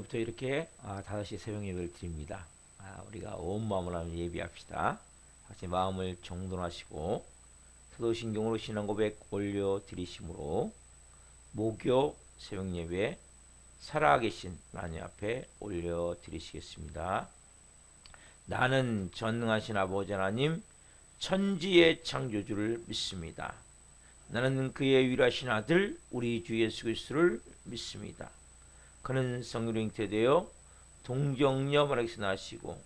오늘부터 이렇게 5시 새벽 예배를 드립니다. 우리가 온 마음으로 하면 예비합시다. 같이 마음을 정돈하시고 사도신경으로 신앙 고백 올려 드리심으로 목요 새벽 예배 살아계신 하나님 앞에 올려 드리시겠습니다. 나는 전능하신 아버지 하나님 천지의 창조주를 믿습니다. 나는 그의 유일하신 아들 우리 주 예수 그리스도를 믿습니다. 그는 성령으로 잉태되어 동정녀 마리아에게서 나시고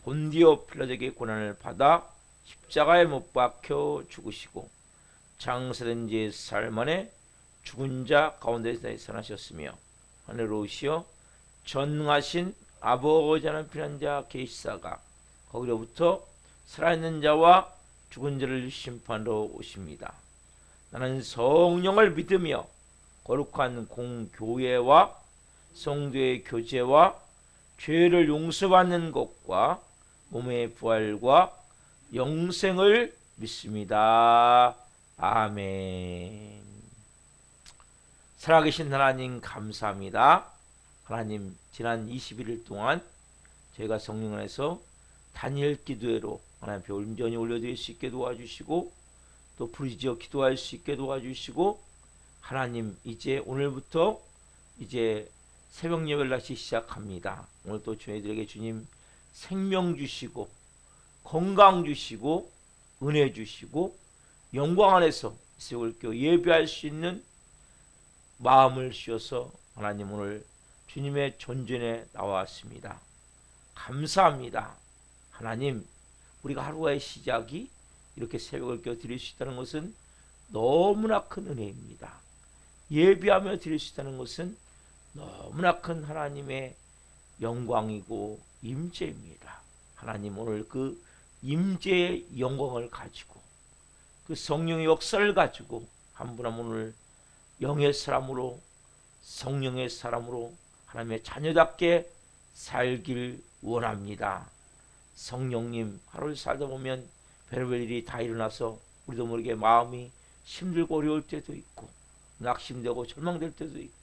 본디오 필라도에게 고난을 받아 십자가에 못 박혀 죽으시고 장사된 지 사흘 만에 죽은 자 가운데서 살아나셨으며 하늘로 오시어 전능하신 아버지 하나님 피난자 계시사가 거기로부터 살아있는 자와 죽은 자를 심판하러 오십니다. 나는 성령을 믿으며 거룩한 공교회와 성도의 교제와 죄를 용서받는 것과 몸의 부활과 영생을 믿습니다. 아멘. 살아계신 하나님 감사합니다. 하나님 지난 21일 동안 저희가 성령 안에서 단일 기도회로 하나님 앞에 온전히 올려드릴 수 있게 도와주시고 또 부르짖어 기도할 수 있게 도와주시고 하나님 이제 오늘부터 이제 새벽 예배를 다시 시작합니다. 오늘 또 저희들에게 주님 생명 주시고 건강 주시고 은혜 주시고 영광 안에서 새벽을 예배할 수 있는 마음을 주셔서 하나님 오늘 주님의 존전에 나왔습니다. 감사합니다. 하나님 우리가 하루의 시작이 이렇게 새벽을 드릴 수 있다는 것은 너무나 큰 은혜입니다. 예배하며 드릴 수 있다는 것은 너무나 큰 하나님의 영광이고 임재입니다. 하나님 오늘 그 임재의 영광을 가지고 그 성령의 역사를 가지고 한 분 한 분 오늘 영의 사람으로 성령의 사람으로 하나님의 자녀답게 살길 원합니다. 성령님 하루를 살다 보면 별별 일이 다 일어나서 우리도 모르게 마음이 힘들고 어려울 때도 있고 낙심되고 절망될 때도 있고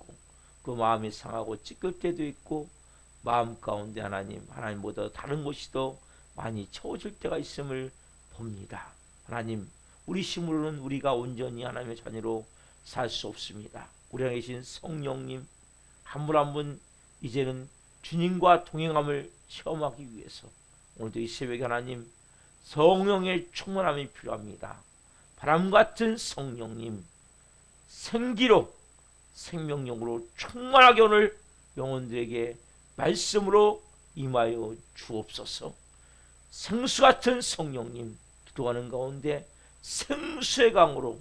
그 마음이 상하고 찢길 때도 있고 마음 가운데 하나님보다 다른 것이 더 많이 채워질 때가 있음을 봅니다. 하나님 우리 힘으로는 우리가 온전히 하나님의 자녀로 살 수 없습니다. 우리 안에 계신 성령님 한 분 한 분 이제는 주님과 동행함을 체험하기 위해서 오늘도 이 새벽에 하나님 성령의 충만함이 필요합니다. 바람같은 성령님 생기로 생명력으로 충만하게 오늘 영혼들에게 말씀으로 임하여 주옵소서. 생수같은 성령님 기도하는 가운데 생수의 강으로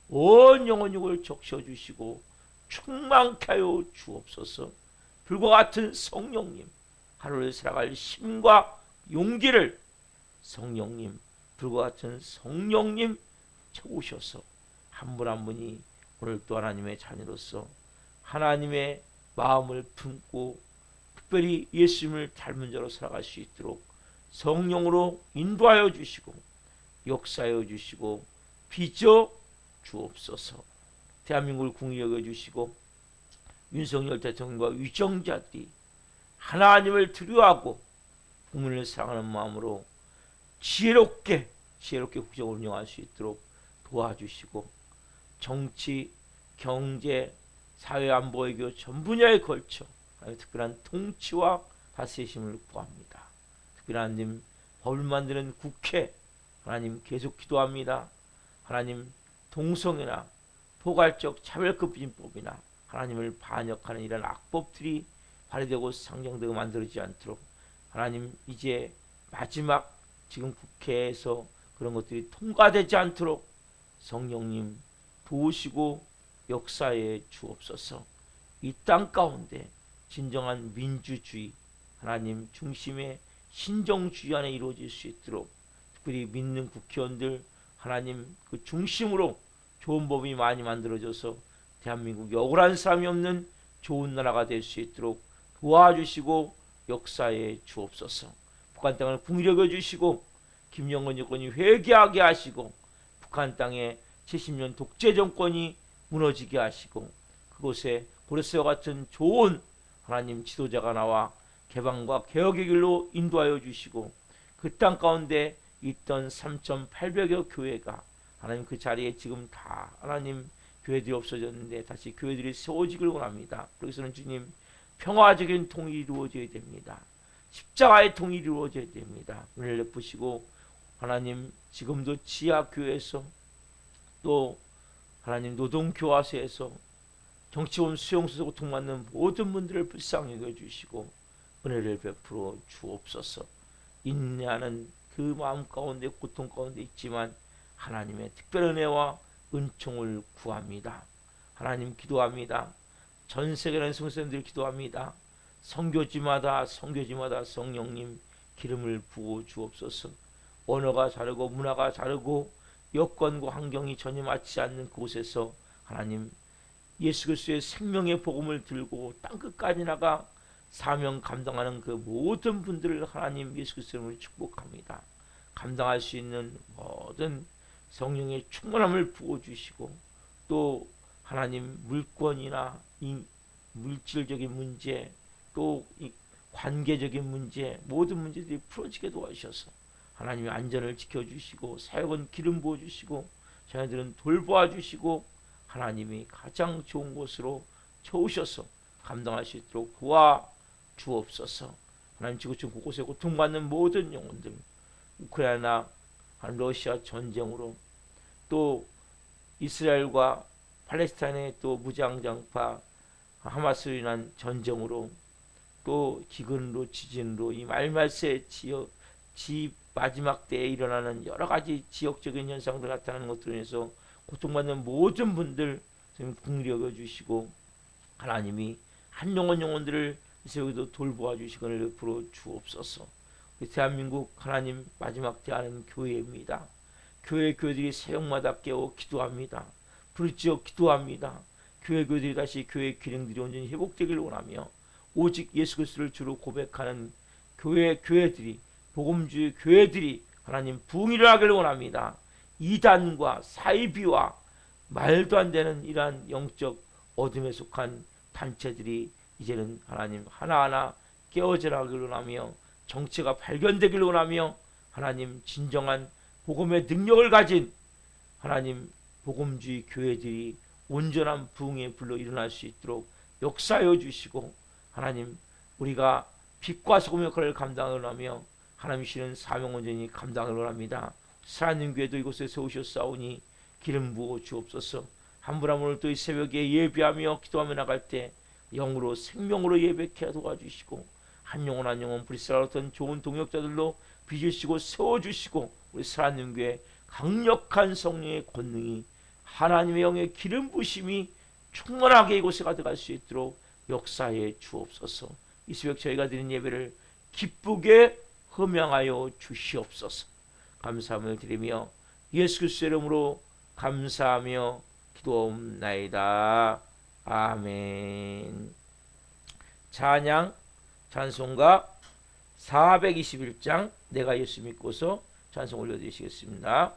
온 영혼육을 적셔주시고 충만케 하여 주옵소서. 불과 같은 성령님 하루를 살아갈 힘과 용기를 성령님 불과 같은 성령님 채우셔서 한 분 한 분이 오늘 또 하나님의 자녀로서 하나님의 마음을 품고 특별히 예수님을 닮은 자로 살아갈 수 있도록 성령으로 인도하여 주시고 역사하여 주시고 빚어 주옵소서. 대한민국을 궁히 여겨주시고 윤석열 대통령과 위정자들이 하나님을 두려워하고 국민을 사랑하는 마음으로 지혜롭게 국정을 운영할 수 있도록 도와주시고 정치, 경제, 사회 안보 외교 전 분야에 걸쳐 특별한 통치와 다스리심을 구합니다. 특별한 하나님 법을 만드는 국회 하나님 계속 기도합니다. 하나님 동성애나 포괄적 차별급진법이나 하나님을 반역하는 이런 악법들이 발휘되고 상정되고 만들어지지 않도록 하나님 이제 마지막 지금 국회에서 그런 것들이 통과되지 않도록 성령님 도우시고 역사에 주옵소서. 이 땅 가운데 진정한 민주주의 하나님 중심의 신정주의 안에 이루어질 수 있도록 특별히 믿는 국회의원들 하나님 그 중심으로 좋은 법이 많이 만들어져서 대한민국이 억울한 사람이 없는 좋은 나라가 될 수 있도록 도와주시고 역사에 주옵소서. 북한 땅을 궁히 여겨주시고 김정은 정권이 회개하게 하시고 북한 땅에 70년 독재 정권이 무너지게 하시고 그곳에 고레스와 같은 좋은 하나님 지도자가 나와 개방과 개혁의 길로 인도하여 주시고 그 땅 가운데 있던 3,800여 교회가 하나님 그 자리에 지금 다 하나님 교회들이 없어졌는데 다시 교회들이 세워지길 원합니다. 그래서는 주님 평화적인 통일이 이루어져야 됩니다. 십자가의 통일이 이루어져야 됩니다. 은혜를 베푸시고 하나님 지금도 지하교회에서 또 하나님 노동교화소에서 정치원 수용소에서 고통받는 모든 분들을 불쌍히 여겨주시고 은혜를 베풀어 주옵소서. 인내하는 그 마음 가운데 고통 가운데 있지만 하나님의 특별한 은혜와 은총을 구합니다. 하나님 기도합니다. 전 세계는 성도님들 기도합니다. 선교지마다 성령님 기름을 부어 주옵소서. 언어가 다르고 문화가 다르고 여건과 환경이 전혀 맞지 않는 곳에서 하나님 예수 그리스도의 생명의 복음을 들고 땅끝까지 나가 사명 감당하는 그 모든 분들을 하나님 예수 그리스도를 축복합니다. 감당할 수 있는 모든 성령의 충만함을 부어주시고 또 하나님 물권이나 이 물질적인 문제 또 이 관계적인 문제 모든 문제들이 풀어지게 도와주셔서 하나님의 안전을 지켜주시고 사역은 기름 부어주시고 자녀들은 돌보아 주시고 하나님이 가장 좋은 곳으로 채우셔서 감당할 수 있도록 도와 주옵소서. 하나님 지구촌 곳곳에 고통받는 모든 영혼들 우크라이나 러시아 전쟁으로 또 이스라엘과 팔레스타인의 또 무장장파 하마스로 인한 전쟁으로 또 기근으로 지진으로 이 말말새 지역 마지막 때에 일어나는 여러 가지 지역적인 현상들 나타나는 것들로 인해서 고통받는 모든 분들 긍휼히 여겨주시고 하나님이 한 영혼들을 여기도 돌보아 주시기를 베풀어 주옵소서. 우리 대한민국 하나님 마지막 때 하는 교회입니다. 교회들이 새벽마다 깨어 기도합니다. 부르짖어 기도합니다. 교회들이 다시 교회 기능들이 온전히 회복되기를 원하며 오직 예수 그리스도를 주로 고백하는 교회들이 복음주의 교회들이 하나님 부흥을 하기를 원합니다. 이단과 사이비와 말도 안 되는 이러한 영적 어둠에 속한 단체들이 이제는 하나님 하나하나 깨어져나가기를 원하며 정체가 발견되기를 원하며 하나님 진정한 복음의 능력을 가진 하나님 복음주의 교회들이 온전한 부흥의 불로 일어날 수 있도록 역사하여 주시고 하나님 우리가 빛과 소금의 역할을 감당을 하며 하나님 주시는 사명 온전히 감당을 합니다. 살아있는 교회도 이곳에 세우셨사오니 기름 부어 주옵소서. 한 분 한 분을 또 이 새벽에 예배하며 기도하며 나갈 때 영으로 생명으로 예배케 도와주시고 한 영혼 한 영혼 불쌍한 좋은 동역자들로 빚으시고 세워주시고 우리 살아있는 교회 강력한 성령의 권능이 하나님의 영의 기름 부심이 충만하게 이곳에 가득할 수 있도록 역사해 주옵소서. 이 새벽 저희가 드린 예배를 기쁘게 흠양하여 주시옵소서. 감사함을 드리며 예수 그리스도의 이름으로 감사하며 기도옵나이다. 아멘. 찬양 찬송가 421장 내가 예수 믿고서 찬송 올려드리시겠습니다.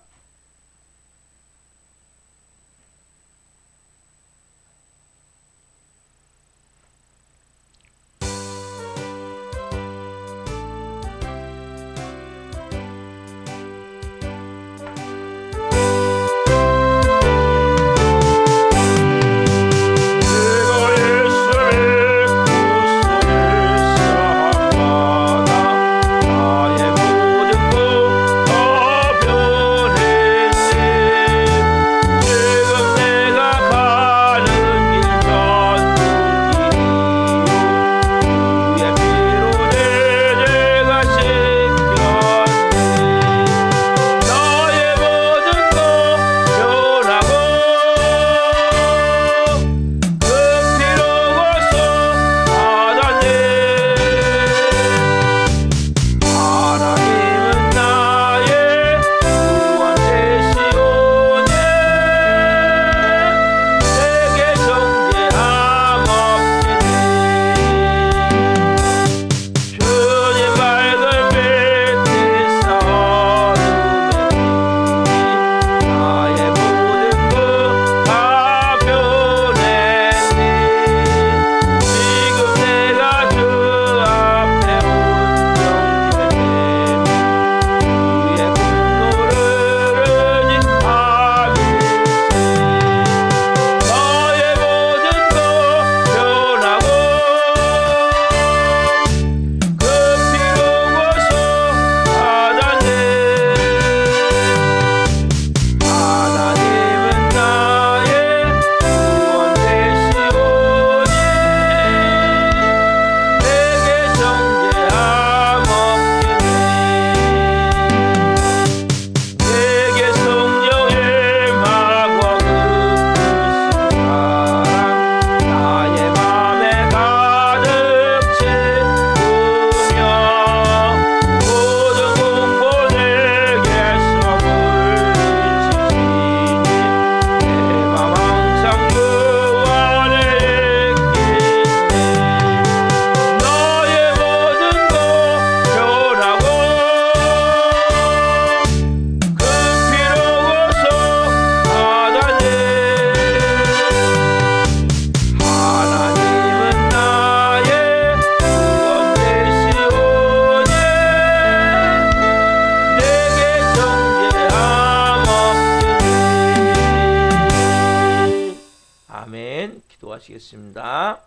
기도하시겠습니다.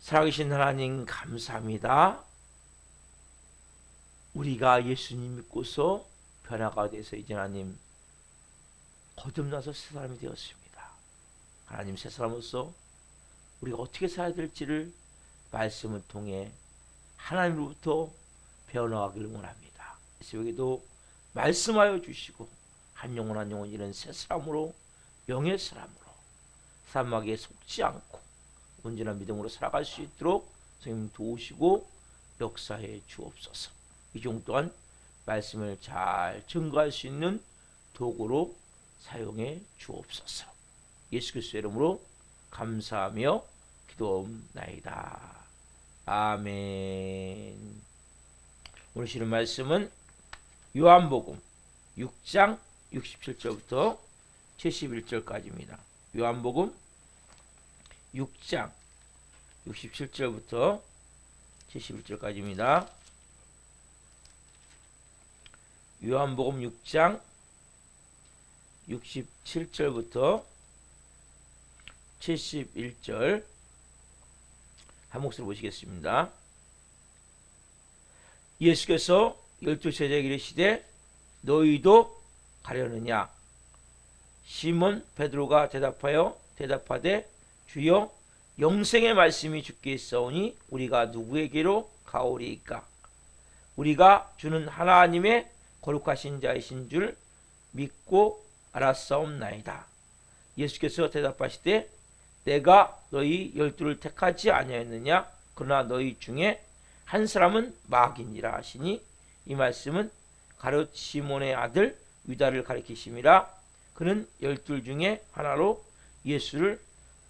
살아계신 하나님 감사합니다. 우리가 예수님 믿고서 변화가 돼서 이제 하나님 거듭나서 새 사람이 되었습니다. 하나님 새 사람으로서 우리가 어떻게 살아야 될지를 말씀을 통해 하나님으로부터 배워나가기를 원합니다. 여기도 말씀하여 주시고 한 영혼 한 영혼 이런 새 사람으로 영의 사람으로 사막에 속지 않고 온전한 믿음으로 살아갈 수 있도록 성령 도우시고 역사해 주옵소서. 이 종 또한 말씀을 잘 증거할 수 있는 도구로 사용해 주옵소서. 예수 그리스도의 이름으로 감사하며 기도옵나이다. 아멘. 오늘 실은 말씀은 요한복음 6장 67절부터 71절까지입니다. 요한복음 6장 67절부터 71절까지입니다. 요한복음 6장 67절부터 71절 한 목소리로 보시겠습니다. 예수께서 12제자에게 이르시되 너희도 가려느냐? 시몬 베드로가 대답하되 주여 영생의 말씀이 주께 있사오니 우리가 누구에게로 가오리이까? 우리가 주는 하나님의 거룩하신 자이신 줄 믿고 알았사옵나이다. 예수께서 대답하시되 내가 너희 12를 택하지 아니하였느냐? 그러나 너희 중에 한 사람은 마귀니라 하시니 이 말씀은 가룟 시몬의 아들 유다를 가리키심이라. 그는 12 중에 하나로 예수를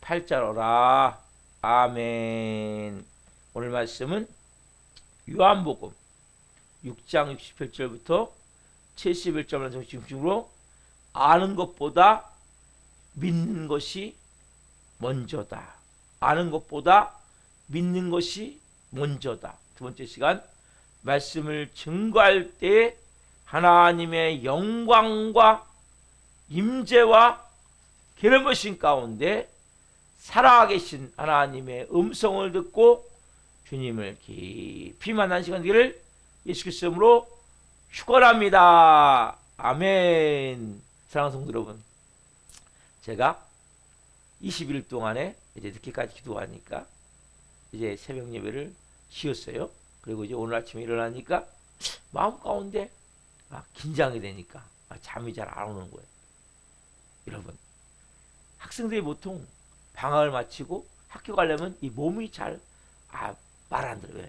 팔자로라. 아멘. 오늘 말씀은 요한복음 6장 68절부터 71절을 중심으로 아는 것보다 믿는 것이 먼저다. 아는 것보다 믿는 것이 먼저다. 두 번째 시간 말씀을 증거할 때 하나님의 영광과 임재와 기름부으심 가운데 살아계신 하나님의 음성을 듣고 주님을 깊이 만난 시간 되기를 예수 그리스도 이름으로 축원합니다. 아멘. 사랑하는 성도 여러분, 제가 20일 동안에 이제 늦게까지 기도하니까 이제 새벽 예배를 쉬었어요. 그리고 이제 오늘 아침에 일어나니까 마음 가운데 긴장이 되니까 잠이 잘 안 오는 거예요. 여러분, 학생들이 보통 방학을 마치고 학교 가려면 이 몸이 잘 말 안 들어요.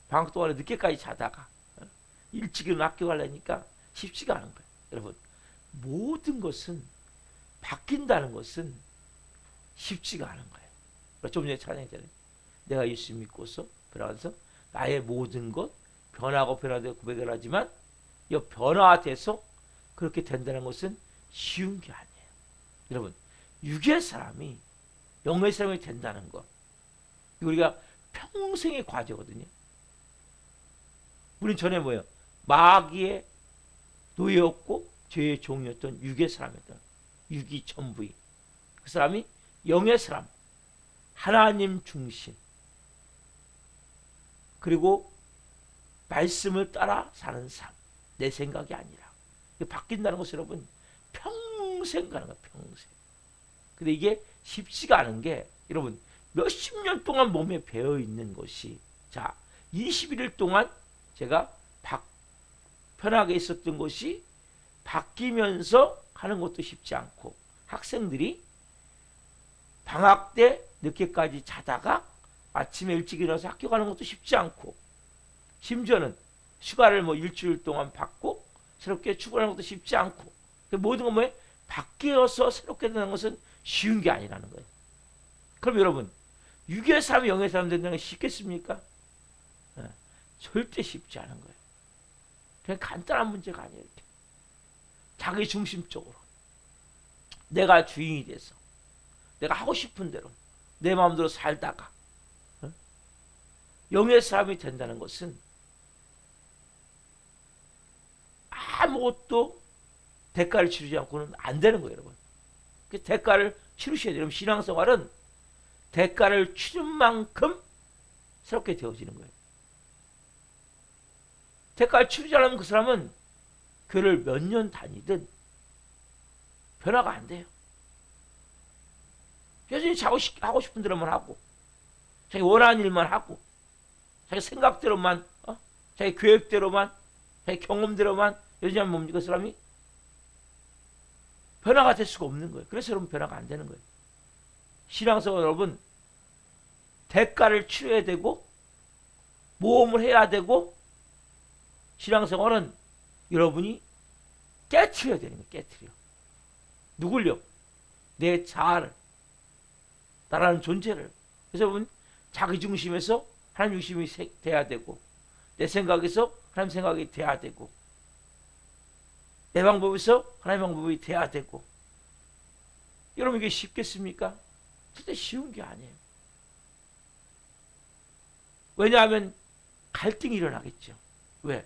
방학 동안에 늦게까지 자다가 일찍 일어나 학교 가려니까 쉽지가 않은 거예요. 여러분, 모든 것은 바뀐다는 것은 쉽지가 않은 거예요. 좀 전에 찬양했잖아요. 내가 예수 믿고서 변화해서 나의 모든 것 변하고 변화되고 고백을 하지만 이 변화돼서 그렇게 된다는 것은 쉬운 게 아니에요. 여러분, 육의 사람이 영의 사람이 된다는 것, 우리가 평생의 과제거든요. 우린 전에 뭐예요? 마귀의 노예였고 죄의 종이었던 육의 사람이었던 육이 전부인 그 사람이 영의 사람, 하나님 중심, 그리고 말씀을 따라 사는 삶, 내 생각이 아니라. 바뀐다는 것은 여러분 평생 가는 거야, 평생. 근데 이게 쉽지가 않은 게 여러분 몇십 년 동안 몸에 배어 있는 것이, 자 21일 동안 제가 편하게 있었던 것이 바뀌면서 하는 것도 쉽지 않고, 학생들이 방학 때 늦게까지 자다가 아침에 일찍 일어나서 학교 가는 것도 쉽지 않고, 심지어는 휴가를 일주일 동안 받고 새롭게 출근하는 것도 쉽지 않고, 모든 건 뭐예요? 바뀌어서 새롭게 되는 것은 쉬운 게 아니라는 거예요. 그럼 여러분, 육의 삶이 영의 삶 된다는 게 쉽겠습니까? 절대 쉽지 않은 거예요. 그냥 간단한 문제가 아니에요. 이렇게. 자기 중심적으로 내가 주인이 돼서 내가 하고 싶은 대로 내 마음대로 살다가 영의 사람이 된다는 것은 아무것도 대가를 치르지 않고는 안 되는 거예요, 여러분. 그 대가를 치르셔야 돼요. 신앙생활은 대가를 치른 만큼 새롭게 되어지는 거예요. 대가를 치르지 않으면 그 사람은 교회를 몇 년 다니든 변화가 안 돼요. 여전히 하고 싶은 대로만 하고, 자기 원하는 일만 하고, 자기 생각대로만, 자기 계획대로만, 자기 경험대로만 여전히 하면 뭡니까? 그 사람이 변화가 될 수가 없는 거예요. 그래서 여러분 변화가 안 되는 거예요. 신앙생활 여러분 대가를 치러야 되고 모험을 해야 되고 신앙생활은 여러분이 깨트려야 되는 거예요. 깨트려. 누굴요? 내 자아를, 나라는 존재를. 그래서 여러분 자기중심에서 하나님 중심이 돼야 되고 내 생각에서 하나님 생각이 돼야 되고 내 방법에서 하나님 방법이 돼야 되고. 여러분 이게 쉽겠습니까? 절대 쉬운 게 아니에요. 왜냐하면 갈등이 일어나겠죠. 왜?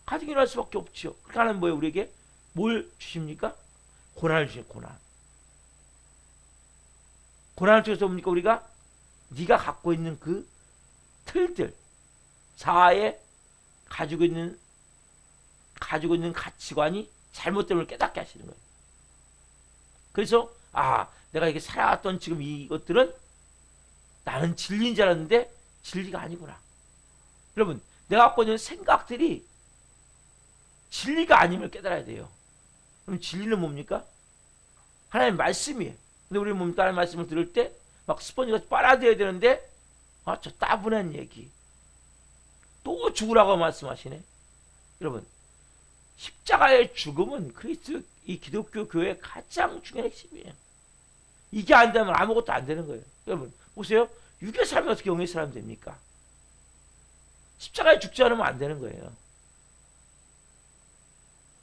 갈등이 일어날 수밖에 없죠. 그러니까 하나님 뭐예요? 우리에게 뭘 주십니까? 고난을 주십니다. 고난. 고난을 통해서 뭡니까? 우리가 네가 갖고 있는 그 틀들, 자아에 가지고 있는 가치관이 잘못됨을 깨닫게 하시는 거예요. 그래서 내가 이게 살아왔던 지금 이것들은 나는 진리인 줄 알았는데 진리가 아니구나. 여러분 내가 갖고 있는 생각들이 진리가 아님을 깨달아야 돼요. 그럼 진리는 뭡니까? 하나님의 말씀이에요. 근데 우리는 뭡니까? 하나님의 말씀을 들을 때 막 스펀지같이 빨아들여야 되는데 저 따분한 얘기 또 죽으라고 말씀하시네. 여러분 십자가의 죽음은 그리스도 이 기독교 교회의 가장 중요한 핵심이에요. 이게 안 되면 아무것도 안 되는 거예요. 여러분 보세요. 육의 삶이 어떻게 영의 사람이 됩니까? 십자가에 죽지 않으면 안 되는 거예요.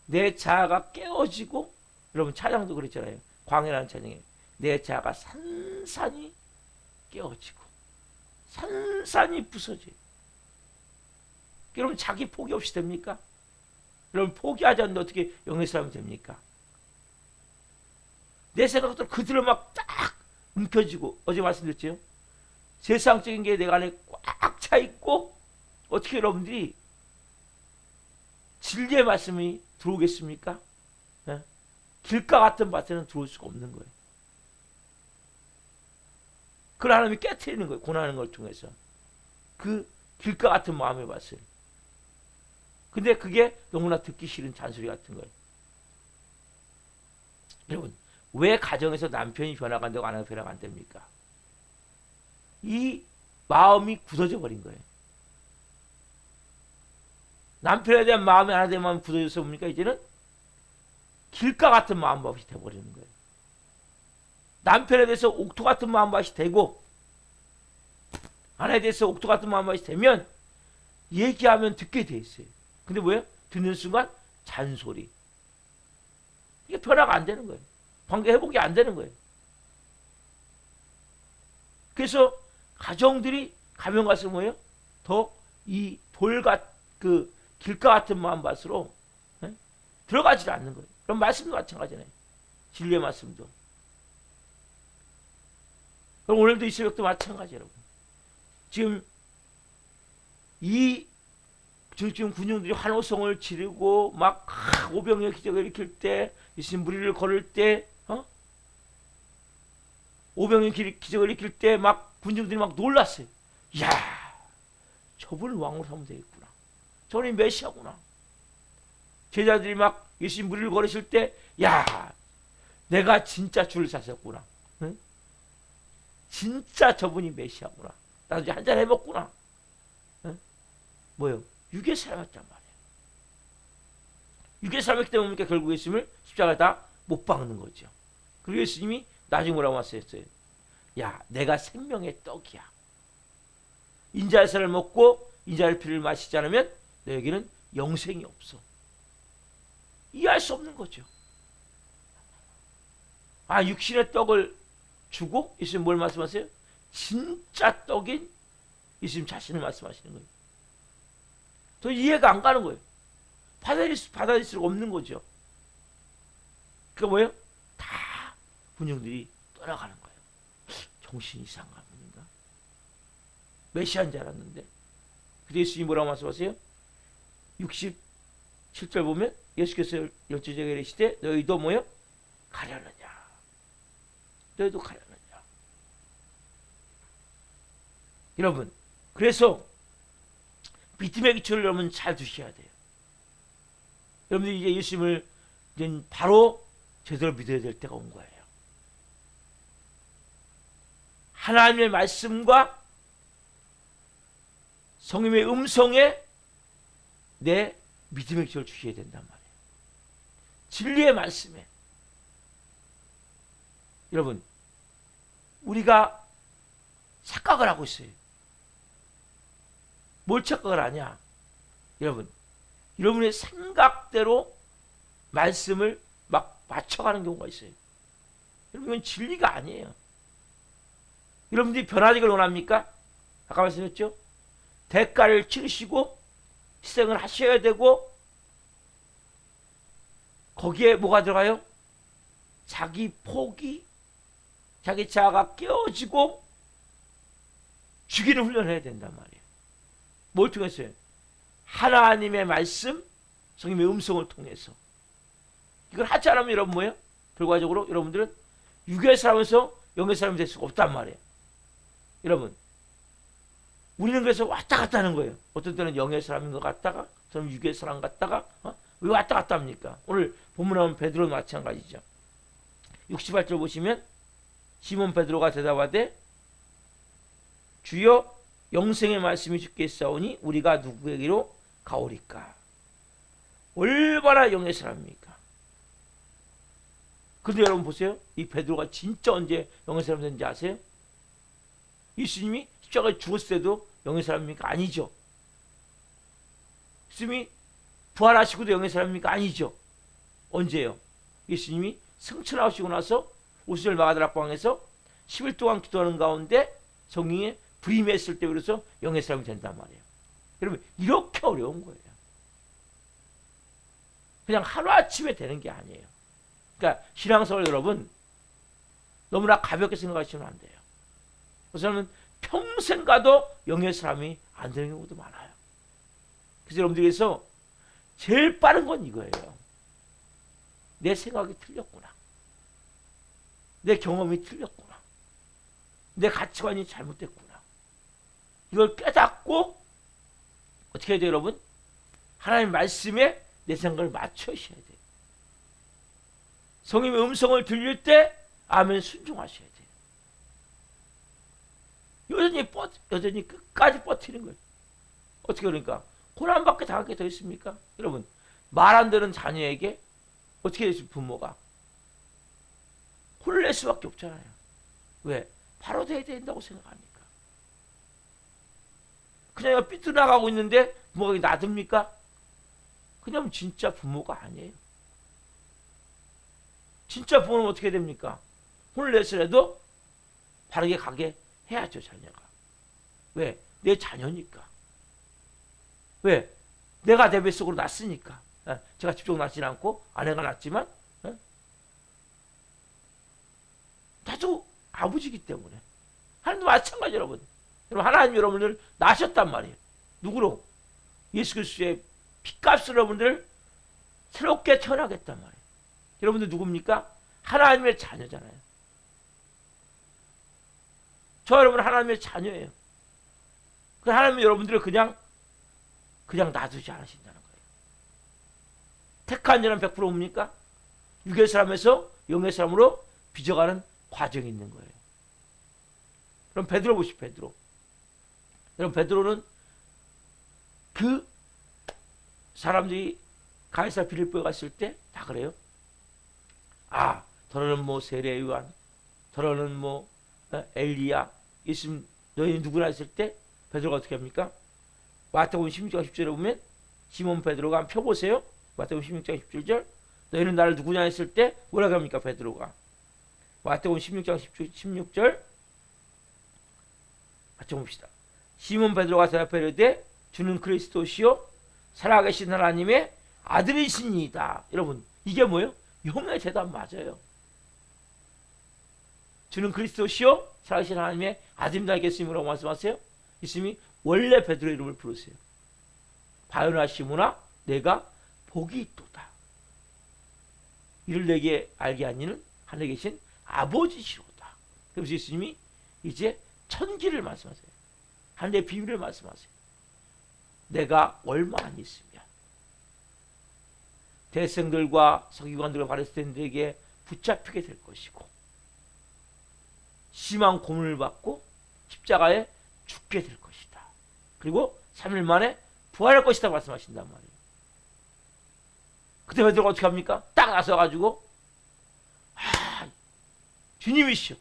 내 자아가 깨어지고, 여러분 찬양도 그랬잖아요. 광야라는 찬양에 내 자아가 산산이 깨어지고 산산이 부서져요. 여러분 자기 포기 없이 됩니까? 여러분 포기하지 않는데 어떻게 영의 사람이 됩니까? 내 생각도 그대로 막 딱 움켜쥐고, 어제 말씀드렸죠. 세상적인 게 내가 안에 꽉 차 있고 어떻게 여러분들이 진리의 말씀이 들어오겠습니까? 네? 길가 같은 밭에는 들어올 수가 없는 거예요. 그걸 하나님이 깨트리는 거예요. 고난하는 걸 통해서. 그 길가 같은 마음의 밭을. 근데 그게 너무나 듣기 싫은 잔소리 같은 거예요. 여러분 왜 가정에서 남편이 변화가 안 되고 아내가 변화가 안 됩니까? 이 마음이 굳어져 버린 거예요. 남편에 대한 마음이 아내에 대한 마음이 굳어져서 뭡니까? 이제는 길가 같은 마음밭이 돼버리는 거예요. 남편에 대해서 옥토 같은 마음밭이 되고 아내에 대해서 옥토 같은 마음밭이 되면 얘기하면 듣게 돼 있어요. 근데 뭐예요? 듣는 순간 잔소리. 이게 변화가 안 되는 거예요. 관계 회복이 안 되는 거예요. 그래서 가정들이 가면 갈수록 뭐예요? 더 이 그 길가 같은 마음밭으로 들어가지 않는 거예요. 그럼 말씀도 마찬가지잖아요. 진리의 말씀도. 그럼 오늘도 이 새벽도 마찬가지예요, 여러분. 지금 군중들이 환호성을 지르고 막 오병이어 기적을 일으킬 때, 예수님 무리를 걸을 때, 오병이어 기적을 일으킬 때 막 군중들이 막 놀랐어요. 이야, 저분을 왕으로 삼으면 되겠구나. 저분이 메시아구나. 제자들이 막 예수님 무리를 걸으실 때, 야, 내가 진짜 줄을 샀었구나. 응? 진짜 저분이 메시아구나. 나도 이제 한잔 해먹구나. 응? 뭐요? 육의 사람이었단 말이에요. 육의 사람이기 때문에 결국 예수님을 십자가에 다 못 박는 거죠. 그리고 예수님이 나중에 뭐라고 말씀했어요? 야, 내가 생명의 떡이야. 인자의 살을 먹고 인자의 피를 마시지 않으면 너에게는 영생이 없어. 이해할 수 없는 거죠. 육신의 떡을 주고 예수님 뭘 말씀하세요? 진짜 떡인 예수님 자신을 말씀하시는 거예요. 더 이해가 안 가는 거예요. 받아들일 수가 없는 거죠. 그게 뭐예요? 다 군중들이 떠나가는 거예요. 정신이 이상한 분인가? 메시아인 줄 알았는데. 그때 예수님이 뭐라고 말씀하세요? 67절 보면 예수께서 열두제자에게 이르시되 너희도 뭐요? 가려느냐? 너희도 가려느냐? 여러분, 그래서 믿음의 기초를 여러분 잘 두셔야 돼요. 여러분들이 이제 예수님을 이제 바로 제대로 믿어야 될 때가 온 거예요. 하나님의 말씀과 성령의 음성에 내 믿음의 기초를 주셔야 된단 말이에요. 진리의 말씀에. 여러분, 우리가 착각을 하고 있어요. 뭘 착각을 하냐? 여러분, 여러분의 생각대로 말씀을 막 맞춰가는 경우가 있어요. 여러분, 이건 진리가 아니에요. 여러분들이 변화되기를 원합니까? 아까 말씀했죠? 대가를 치르시고 희생을 하셔야 되고 거기에 뭐가 들어가요? 자기 포기, 자기 자아가 깨어지고 죽이는 훈련을 해야 된단 말이에요. 뭘 통해서요? 하나님의 말씀, 성령의 음성을 통해서. 이걸 하지 않으면 여러분 뭐예요? 결과적으로 여러분들은 육의 사람에서 영의 사람이 될 수가 없단 말이에요. 여러분, 우리는 그래서 왔다 갔다 하는 거예요. 어떤 때는 영의 사람인 것 같다가, 저는 육의 사람 같다가, 왜 왔다 갔다 합니까? 오늘 본문 나온 베드로는 마찬가지죠. 68절 보시면 시몬 베드로가 대답하되 주여 영생의 말씀이 주께 있사오니 우리가 누구에게로 가오리까? 얼마나 영의 사람입니까? 근데 여러분 보세요. 이 베드로가 진짜 언제 영의 사람 됐는지 아세요? 예수님이 십자가에 죽었을 때도 영의 사람입니까? 아니죠. 예수님이 부활하시고도 영의 사람입니까? 아니죠. 언제요? 예수님이 승천하시고 나서 오순절 마가다락방에서 10일 동안 기도하는 가운데 성령에 불이 임했을 때 그래서 영의 사람이 된단 말이에요. 여러분, 이렇게 어려운 거예요. 그냥 하루아침에 되는 게 아니에요. 그러니까 신앙생활 여러분 너무나 가볍게 생각하시면 안 돼요. 그래서는 평생 가도 영의 사람이 안 되는 경우도 많아요. 그래서 여러분들께서 제일 빠른 건 이거예요. 내 생각이 틀렸구나. 내 경험이 틀렸구나. 내 가치관이 잘못됐구나. 이걸 깨닫고 어떻게 해야 돼요, 여러분? 하나님 말씀에 내 생각을 맞추셔야 돼요. 성령의 음성을 들릴 때 아멘 순종하셔야 돼요. 여전히 끝까지 버티는 거예요. 어떻게 그러니까? 고난받게 당할 게 더 있습니까? 여러분, 말 안 되는 자녀에게 어떻게 되지 부모가? 혼낼 수밖에 없잖아요. 왜? 바로 돼야 된다고 생각하니까. 그냥 삐뚤어나가고 있는데 부모가 놔둡니까? 그냥 진짜 부모가 아니에요. 진짜 부모는 어떻게 됩니까? 혼을 내서라도 바르게 가게 해야죠, 자녀가. 왜? 내 자녀니까. 왜? 내가 내 뱃속으로 낳았으니까. 제가 직접 낳지는 않고 아내가 낳았지만 나도 아버지이기 때문에. 하나님도 마찬가지 여러분. 여러분 하나님 여러분들 낳으셨단 말이에요. 누구로? 예수 그리스도의 피값으로 여러분들 새롭게 태어나겠단 말이에요. 여러분들 누굽니까? 하나님의 자녀잖아요. 저 여러분 하나님의 자녀예요. 그 하나님은 여러분들을 그냥 놔두지 않으신다는 거예요. 택한 자는 100%입니까? 육의 사람에서 영의 사람으로 빚어가는 과정이 있는 거예요. 그럼 베드로 보십시오. 베드로. 여러분 베드로는 그 사람들이 가이사 빌립보에 갔을 때 다 그래요. 아, 더러는 뭐 세례 요한, 더러는 뭐 엘리야, 예수님 너희는 누구나 했을 때 베드로가 어떻게 합니까? 마태복음 16장 10절에 보면 시몬 베드로가 한번 펴보세요. 마태복음 16장 17절 너희는 나를 누구냐 했을 때 뭐라고 합니까? 베드로가 마태복음 16장 16절 같이 봅시다. 시몬 베드로가 대답하여 이르되 주는 그리스도시요 살아계신 하나님의 아들이시니이다. 여러분 이게 뭐예요? 영의 대답 맞아요. 주는 그리스도시요 살아계신 하나님의 아들입니다. 예수님이라고 말씀하세요. 예수님이 원래 베드로의 이름을 부르세요. 바요나 시므나 내가 복이 있도다. 이를 내게 알게 하니는 하늘에 계신 아버지시로다. 그래서 예수님이 이제 천기를 말씀하세요. 하늘의 비밀을 말씀하세요. 내가 얼마 안 있으면 대생들과 서기관들과 바리새인들에게 붙잡히게 될 것이고 심한 고문을 받고 십자가에 죽게 될 것이다. 그리고 3일 만에 부활할 것이다 말씀하신단 말이에요. 그때 베드로가 어떻게 합니까? 딱 나서가지고 주님이시여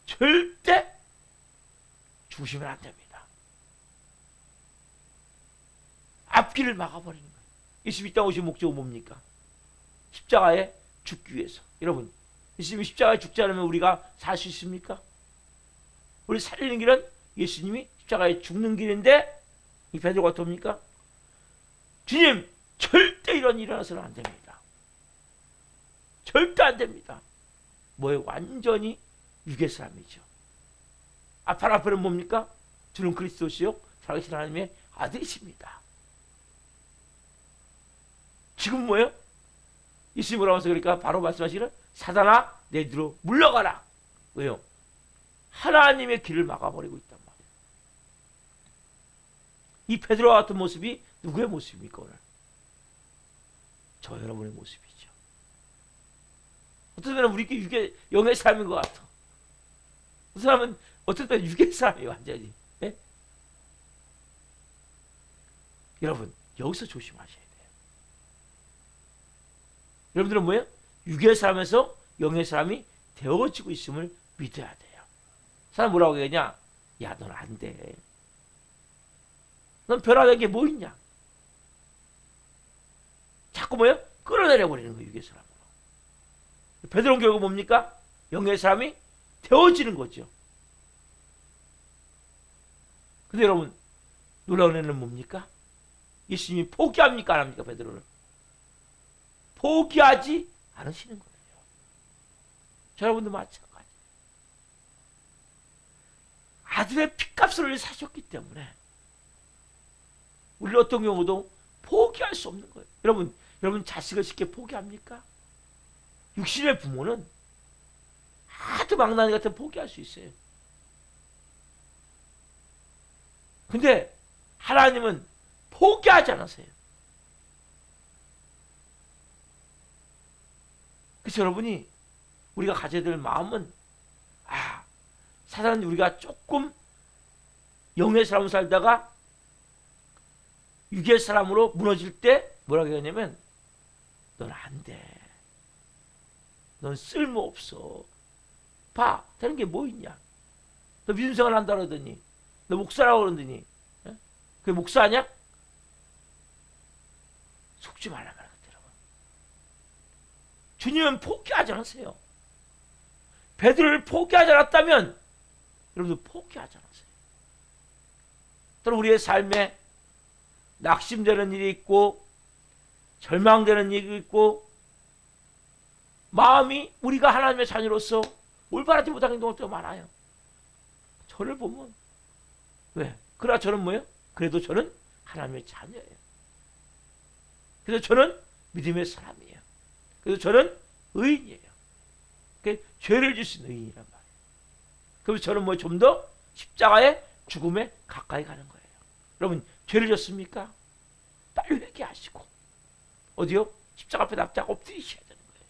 절대 죽으시면 안 됩니다. 앞길을 막아버리는 거예요. 예수님이 땅 오신 목적은 뭡니까? 십자가에 죽기 위해서. 여러분, 예수님이 십자가에 죽지 않으면 우리가 살 수 있습니까? 우리 살리는 길은 예수님이 십자가에 죽는 길인데 이 베드로가 어떻습니까? 주님 절대 이런 일이 일어나서는 안 됩니다. 절대 안 됩니다. 뭐예요? 완전히 육의 사람이죠. 앞에는 뭡니까? 주는 그리스도시요 살아계신 하나님의 아들이십니다. 지금 뭐예요? 예수님으로 하면서 그러니까 바로 말씀하시기를 사단아 내 뒤로 물러가라. 왜요? 하나님의 길을 막아버리고 있단 말이에요. 이 베드로와 같은 모습이 누구의 모습입니까 오늘? 저 여러분의 모습이죠. 어떤 사람은 우리께 육의 영의 삶인 것 같아. 어떤 사람은 어떤 때는 육의 사람이에요 완전히. 네? 여러분 여기서 조심하셔야 돼요. 여러분들은 뭐예요? 육의 사람에서 영의 사람이 되어지고 있음을 믿어야 돼요. 사람 뭐라고 얘기하냐? 야, 넌 안 돼. 넌 변화된 게 뭐 있냐? 자꾸 뭐예요? 끌어내려 버리는 거예요, 육의 사람으로. 베드로는 결국 뭡니까? 영의 사람이 되어지는 거죠. 근데 여러분, 놀라운 애는 뭡니까? 예수님이 포기합니까? 안 합니까? 베드로를. 포기하지 않으시는 거예요. 여러분도 마찬가지. 아들의 핏값을 사셨기 때문에 우리 어떤 경우도 포기할 수 없는 거예요. 여러분 자식을 쉽게 포기합니까? 육신의 부모는 아주 망나니 같은 포기할 수 있어요. 근데 하나님은 포기하지 않으세요. 그래서 여러분이 우리가 가져야 될 마음은 사단은 우리가 조금 영의 사람으로 살다가 육의 사람으로 무너질 때 뭐라고 하냐면 넌 안 돼. 넌 쓸모없어. 봐. 되는 게 뭐 있냐. 너 믿음 생활 한다 그러더니 너 목사라고 그러더니 그게 목사냐? 속지 말란 말이야. 주님은 포기하지 않으세요. 베드로를 포기하지 않았다면 여러분도 포기하지 않으세요. 또는 우리의 삶에 낙심되는 일이 있고 절망되는 일이 있고 마음이 우리가 하나님의 자녀로서 올바르지 못한 행동을 때가 많아요. 저를 보면 왜? 그러나 저는 뭐예요? 그래도 저는 하나님의 자녀예요. 그래서 저는 믿음의 사람이에요. 그래서 저는 의인이에요. 죄를 질 수 있는 의인이란 말이에요. 그래서 저는 뭐 좀 더 십자가의 죽음에 가까이 가는 거예요. 여러분 죄를 졌습니까? 빨리 회개하시고 어디요? 십자가 앞에 납작 엎드리셔야 되는 거예요.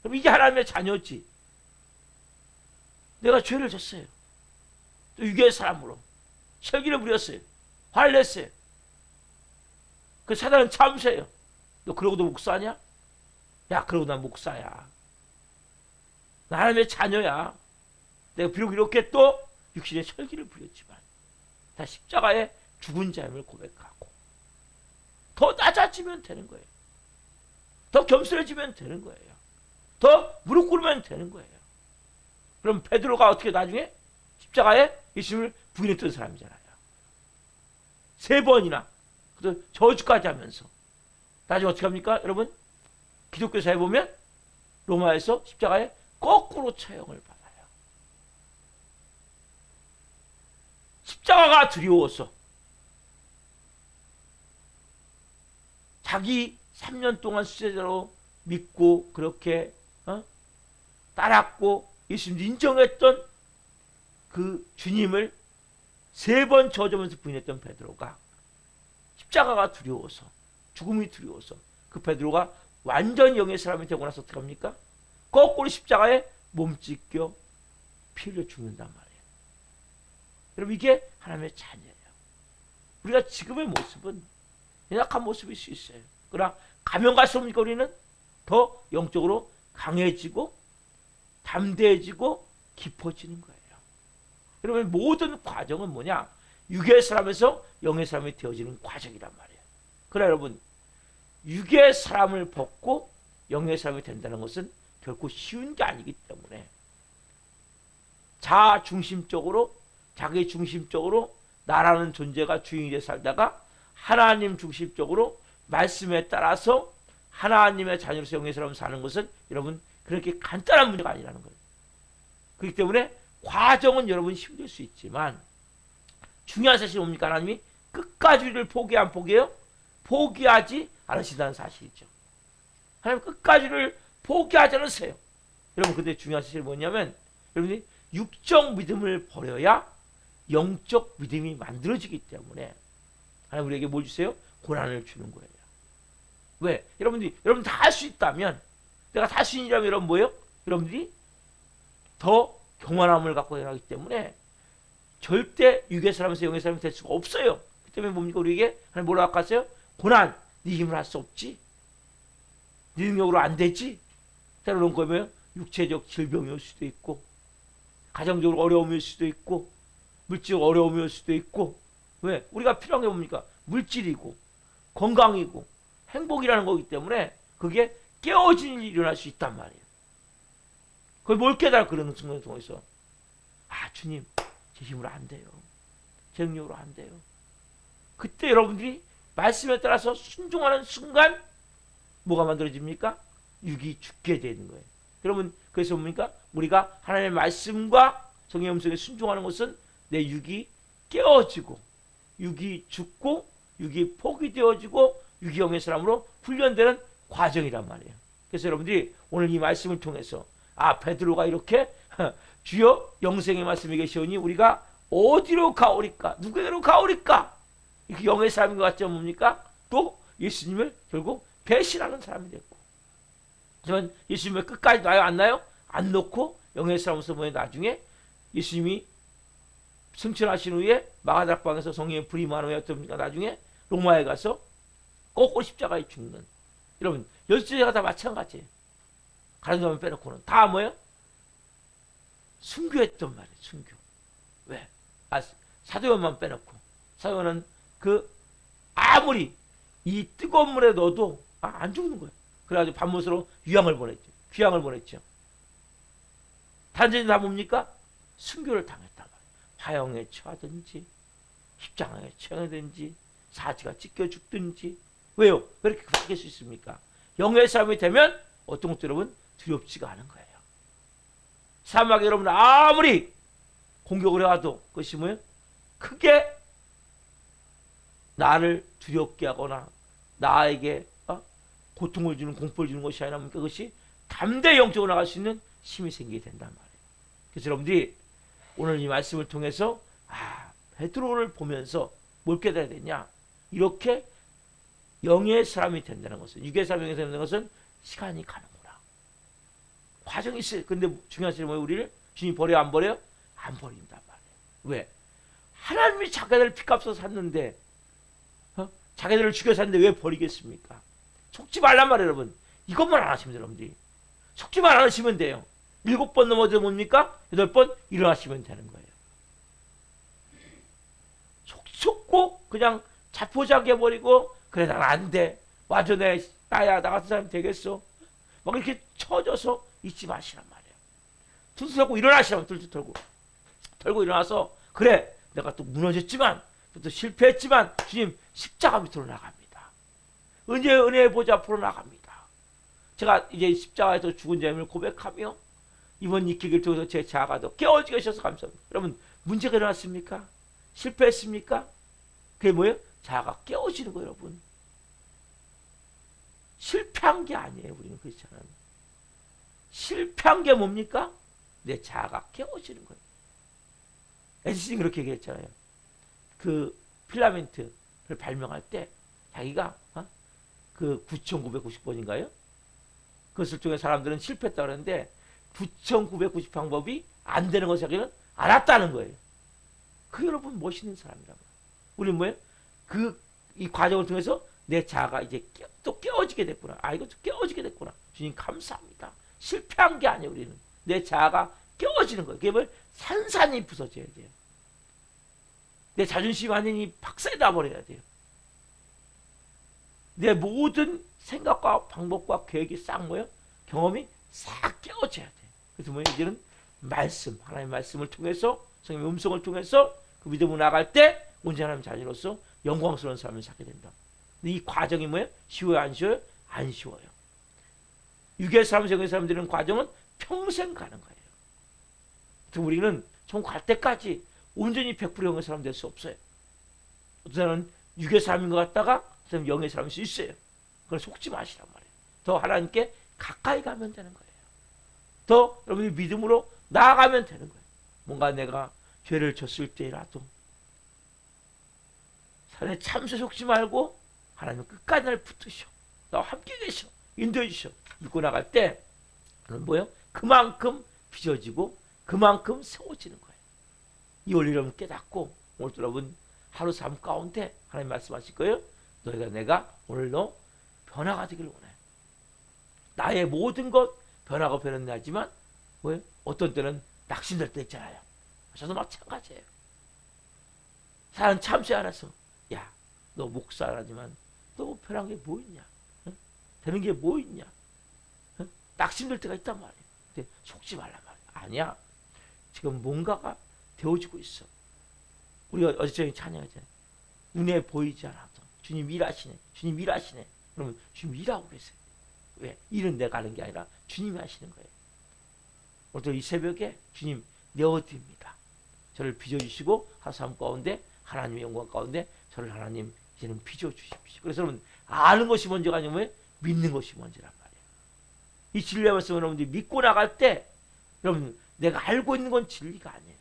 그럼 이게 하나님의 자녀지. 내가 죄를 졌어요. 또 육의 사람으로 혈기를 부렸어요. 화를 냈어요. 그 사단은 참으세요. 너 그러고도 목사냐? 야, 그러고 난 목사야. 나 하나님의 자녀야. 내가 비록 이렇게 또 육신의 혈기를 부렸지만 다 십자가에 죽은 자임을 고백하고 더 낮아지면 되는 거예요. 더 겸손해지면 되는 거예요. 더 무릎 꿇으면 되는 거예요. 그럼 베드로가 어떻게 나중에 십자가에 예수님을 부인했던 사람이잖아요. 3번이나 또 저주까지 하면서 나중에 어떻게 합니까? 여러분 기독교사에 보면 로마에서 십자가에 거꾸로 처형을 받아요. 십자가가 두려워서 자기 3년 동안 수제자로 믿고 그렇게 따랐고 예수님 인정했던 그 주님을 3번 저주면서 부인했던 베드로가 십자가가 두려워서 죽음이 두려워서 그 베드로가 완전 영의 사람이 되고 나서 어떻게 합니까? 거꾸로 십자가에 몸 찢겨 피 흘려 죽는단 말이에요. 여러분 이게 하나님의 자녀예요. 우리가 지금의 모습은 연약한 모습일 수 있어요. 그러나 가면 갈수록 우리는 더 영적으로 강해지고 담대해지고 깊어지는 거예요. 여러분 모든 과정은 뭐냐? 육의 사람에서 영의 사람이 되어지는 과정이란 말이에요. 그러나 여러분 육의 사람을 벗고 영의 사람이 된다는 것은 결코 쉬운 게 아니기 때문에 자아 중심적으로 자기 중심적으로 나라는 존재가 주인이 되어 살다가 하나님 중심적으로 말씀에 따라서 하나님의 자녀로서 영의 사람을 사는 것은 여러분 그렇게 간단한 문제가 아니라는 거예요. 그렇기 때문에 과정은 여러분 힘들 수 있지만 중요한 사실이 뭡니까? 하나님이 끝까지 우리를 포기 안 포기해요? 포기하지 않으신다는 사실이죠. 하나님 끝까지를 포기하지 않으세요. 여러분 근데 중요한 사실이 뭐냐면 여러분이 육적 믿음을 버려야 영적 믿음이 만들어지기 때문에 하나님 우리에게 뭘 주세요? 고난을 주는 거예요. 왜? 여러분 다 할 수 있다면 내가 다 할 수 있냐면 여러분 뭐예요? 여러분들이 더 경건함을 갖고 하기 때문에 절대 육의 사람에서 영의 사람이 될 수가 없어요. 그 때문에 뭡니까? 우리에게 하나님 뭐라고 하세요? 고난, 네 힘으로 할 수 없지. 네 능력으로 안 되지. 때로는 그러면 육체적 질병이 올 수도 있고 가정적으로 어려움이 올 수도 있고 물질적 어려움이 올 수도 있고 왜? 우리가 필요한 게 뭡니까? 물질이고 건강이고 행복이라는 거기 때문에 그게 깨어진 일이 일어날 수 있단 말이에요. 그걸 뭘 깨달아 그러는 순간을 통해서 아 주님 제 힘으로 안 돼요. 제 능력으로 안 돼요. 그때 여러분들이 말씀에 따라서 순종하는 순간 뭐가 만들어집니까? 육이 죽게 되는 거예요. 여러분 그래서 뭡니까? 우리가 하나님의 말씀과 성령의 음성에 순종하는 것은 내 육이 깨어지고 육이 죽고 육이 포기되어지고 육이 영의 사람으로 훈련되는 과정이란 말이에요. 그래서 여러분들이 오늘 이 말씀을 통해서 아 베드로가 이렇게 주여 영생의 말씀이 계시오니 우리가 어디로 가오리까? 누구에게로 가오리까? 이렇게 영의 사람인 것 같죠? 뭡니까? 또 예수님을 결국 배신하는 사람이 됐고 하지만 예수님을 끝까지 놔요 안 놔요? 안 놓고 영의 사람으로서 뭐예요? 나중에 예수님이 승천하신 후에 마가다락방에서 성령의 불이 임한 후에 어떻습니까? 나중에 로마에 가서 거꾸로 십자가에 죽는 여러분 열두제자가 다 마찬가지예요. 가는 사람 빼놓고는 다 뭐예요? 순교했단 말이에요. 순교. 왜? 사도요한만 빼놓고 사도요한은 그 아무리 이 뜨거운 물에 넣어도 안 죽는 거예요. 그래가지고 밤못으로 유황을 보냈죠. 귀향을 보냈죠. 단전이 다 뭡니까? 순교를 당했단 말이에요. 화형에 처하든지 십자가에 처하든지 사지가 찢겨 죽든지 왜요? 왜 이렇게 바뀔 수 있습니까? 영의 사람이 되면 어떤 것도 여러분 두렵지가 않은 거예요. 사막에 여러분 아무리 공격을 해와도 그것이 뭐예요? 크게 나를 두렵게 하거나 나에게 고통을 주는 공포를 주는 것이 아니라 그것이 담대 영적으로 나갈 수 있는 힘이 생기게 된단 말이에요. 그래서 여러분들이 오늘 이 말씀을 통해서 베드로를 보면서 뭘 깨달아야 되냐? 이렇게 영의 사람이 된다는 것은 육의 사람이 된다는 것은 시간이 가는구나. 과정이 있어요. 근데 중요한 사실은 뭐예요? 우리를 주님이 버려요? 안 버려요? 안 버린단 말이에요. 왜? 하나님이 자기들 피값으로 샀는데 자기들을 죽여 샀는데 왜 버리겠습니까? 속지 말란 말이에요. 여러분. 이것만 안 하시면 돼요. 여러분들이. 속지만 안 하시면 돼요. 7번 넘어져 뭡니까? 8번 일어나시면 되는 거예요. 속고 그냥 자포자기 해버리고 그래 난 안 돼. 와줘 나야 나 같은 사람이 되겠어. 막 이렇게 쳐져서 있지 마시란 말이에요. 툴툴 털고 일어나시라면 툴툴 털고 일어나서 그래 내가 또 무너졌지만 또 실패했지만 주님 십자가 밑으로 나갑니다. 은혜의 보좌 앞으로 나갑니다. 제가 이제 십자가에서 죽은 자임을 고백하며 이번 익히기를 통해서 제 자아가 더 깨어지게 하셔서 감사합니다. 여러분 문제가 일어났습니까? 실패했습니까? 그게 뭐예요? 자아가 깨어지는 거예요. 여러분 실패한 게 아니에요. 우리는 그렇잖아요. 실패한 게 뭡니까? 내 자아가 깨어지는 거예요. 에디슨이 그렇게 얘기했잖아요. 그 필라멘트를 발명할 때 자기가 그 9,990번인가요? 그것을 통해 사람들은 실패했다 그러는데 9,990 방법이 안 되는 것을 자기는 알았다는 거예요. 그 여러분 멋있는 사람이라고. 우리는 뭐예요? 이 과정을 통해서 내 자아가 이제 또 깨어지게 됐구나. 이것도 깨어지게 됐구나. 주님 감사합니다. 실패한 게 아니에요. 우리는 내 자아가 깨어지는 거예요. 그게 뭘 산산이 부서져야 돼요. 내 자존심 완전히 박살이 나버려야 돼요. 내 모든 생각과 방법과 계획이 싹 뭐예요? 경험이 싹 깨어져야 돼요. 그래서 뭐예요? 이제는 말씀, 하나님의 말씀을 통해서 성령의 음성을 통해서 그 믿음으로 나갈 때 온전한 하나님 자녀로서 영광스러운 삶을 살게 된다. 근데 이 과정이 뭐예요? 쉬워요? 안 쉬워요? 안 쉬워요. 육의 사람, 영의 사람 되는 과정은 평생 가는 거예요. 그래서 우리는 전 갈 때까지 온전히 100% 영의 사람 될 수 없어요. 어떤 사람은 육의 사람인 것 같다가 어떤 사람은 영의 사람일 수 있어요. 그걸 속지 마시란 말이에요. 더 하나님께 가까이 가면 되는 거예요. 더 여러분이 믿음으로 나아가면 되는 거예요. 뭔가 내가 죄를 졌을 때라도 산에 참새 속지 말고 하나님은 끝까지 나를 붙드셔. 나와 함께 계셔. 인도해 주셔. 믿고 나갈 때 그건 뭐예요? 그만큼 빚어지고 그만큼 세워지는 거예요. 이 원리를 여러분 깨닫고 오늘도 여러분 하루 삶 가운데 하나님 말씀하실 거예요. 너희가 내가 오늘 너 변화가 되길 원해. 나의 모든 것 변화가 변했나지만 뭐예요? 어떤 때는 낙심될 때 있잖아요. 저도 마찬가지예요. 사람 참새 알아서 야, 너 목사라지만 너 변한 게 뭐 있냐? 응? 되는 게 뭐 있냐? 응? 낙심될 때가 있단 말이에요. 근데 속지 말란 말이에요. 아니야. 지금 뭔가가 되어지고 있어. 우리가 어제 저녁에 찬양했잖아요. 눈에 보이지 않아도 주님 일하시네. 주님 일하시네. 그러면 주님 일하고 계세요. 왜? 일은 내가 하는 게 아니라 주님이 하시는 거예요. 오늘 이 새벽에 주님 내어드립니다. 저를 빚어주시고 하루삶 가운데 하나님의 영광 가운데 저를 하나님 이제는 빚어주십시오. 그래서 여러분 아는 것이 먼저가 아니면 믿는 것이 먼저란 말이에요. 이 진리의 말씀을 여러분들이 믿고 나갈 때 여러분 내가 알고 있는 건 진리가 아니에요.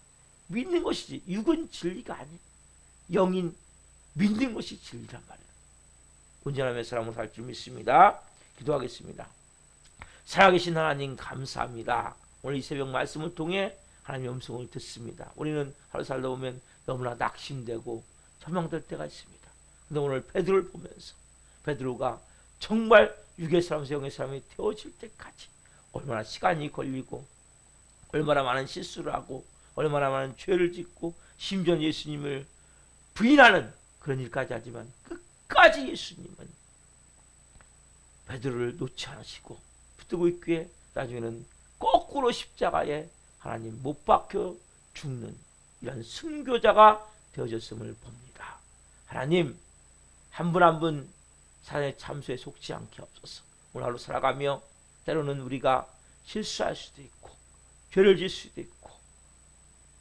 믿는 것이지 육은 진리가 아니에요. 영인 믿는 것이 진리란 말이에요. 온전함의 사람으로 살 줄 믿습니다. 기도하겠습니다. 살아계신 하나님 감사합니다. 오늘 이 새벽 말씀을 통해 하나님의 음성을 듣습니다. 우리는 하루 살다 보면 너무나 낙심되고 절망될 때가 있습니다. 근데 오늘 베드로를 보면서 베드로가 정말 육의 사람에서 영의 사람이 되어질 때까지 얼마나 시간이 걸리고 얼마나 많은 실수를 하고 얼마나 많은 죄를 짓고 심지어 예수님을 부인하는 그런 일까지 하지만 끝까지 예수님은 베드로를 놓지 않으시고 붙들고 있기에 나중에는 거꾸로 십자가에 하나님 못 박혀 죽는 이런 순교자가 되어졌음을 봅니다. 하나님 한 분 한 분 사단의 참수에 속지 않게 없어서 오늘 하루 살아가며 때로는 우리가 실수할 수도 있고 죄를 질 수도 있고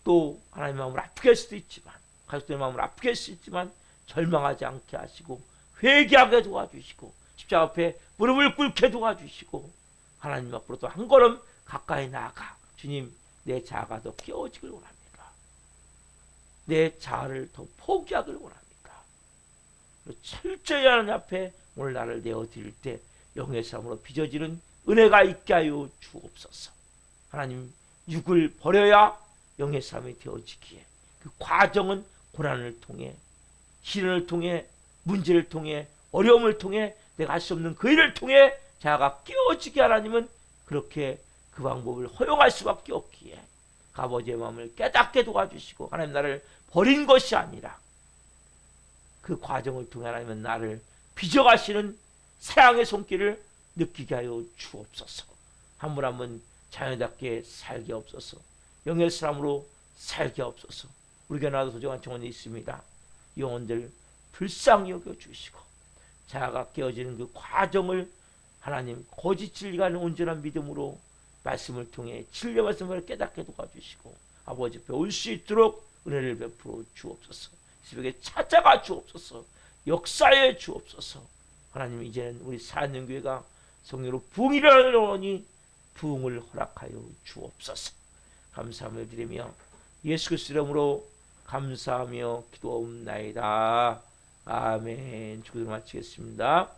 또 하나님의 마음을 아프게 할 수도 있지만 가족들의 마음을 아프게 할 수 있지만 절망하지 않게 하시고 회개하게 도와주시고 십자가 앞에 무릎을 꿇게 도와주시고 하나님 앞으로 또 한 걸음 가까이 나아가 주님 내 자아가 더 깨어지길 원합니다. 내 자아를 더 포기하길 원합니다. 철저히 하나님 앞에 오늘 나를 내어드릴 때 영의 삶으로 빚어지는 은혜가 있게 하여 주옵소서. 하나님 육을 버려야 영의 삶이 되어지기에 그 과정은 고난을 통해 시련을 통해 문제를 통해 어려움을 통해 내가 할 수 없는 그 일을 통해 자아가 깨어지게 하나님은 그렇게 그 방법을 허용할 수밖에 없기에 아버지의 마음을 깨닫게 도와주시고 하나님 나를 버린 것이 아니라 그 과정을 통해 하나님은 나를 빚어가시는 사랑의 손길을 느끼게 하여 주옵소서. 한 분 한 분 자녀답게 살게 없소서. 영의 사람으로 살게 없소서. 우리 교회 나도 소중한 청원이 있습니다. 영혼들 불쌍히 여겨주시고 자아가 깨어지는 그 과정을 하나님 거짓 진리가 아닌 온전한 믿음으로 말씀을 통해 진리 말씀을 깨닫게 도와주시고 아버지 앞에 올 수 있도록 은혜를 베풀어 주옵소서. 새벽에 찾아가 주옵소서. 역사에 주옵소서. 하나님 이제는 우리 사랑교회가 성령으로 부흥이라니 부흥을 허락하여 주옵소서. 감사함을 드리며 예수 그리스도 이름으로 감사하며 기도하옵나이다. 아멘. 주기도 마치겠습니다.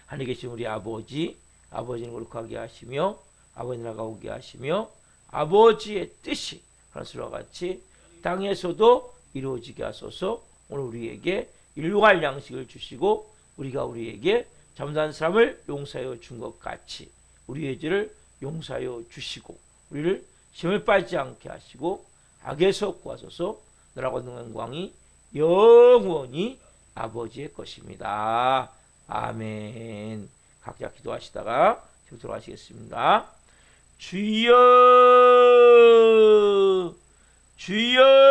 하늘에 계신 우리 아버지, 아버지는 거룩하게 하시며 아버지 나라가 오게 하시며 아버지의 뜻이 하늘과 같이 땅에서도 이루어지게 하소서. 오늘 우리에게 일용할 양식을 주시고 우리가 우리에게 잘못한 사람을 용서하여 준 것 같이 우리의 죄를 용서하여 주시고 우리를 시험에 빠지지 않게 하시고 악에서 구하소서. 나라와 영광이 영원히 아버지의 것입니다. 아멘. 각자 기도하시다가 지금 들어가시겠습니다. 주여 주여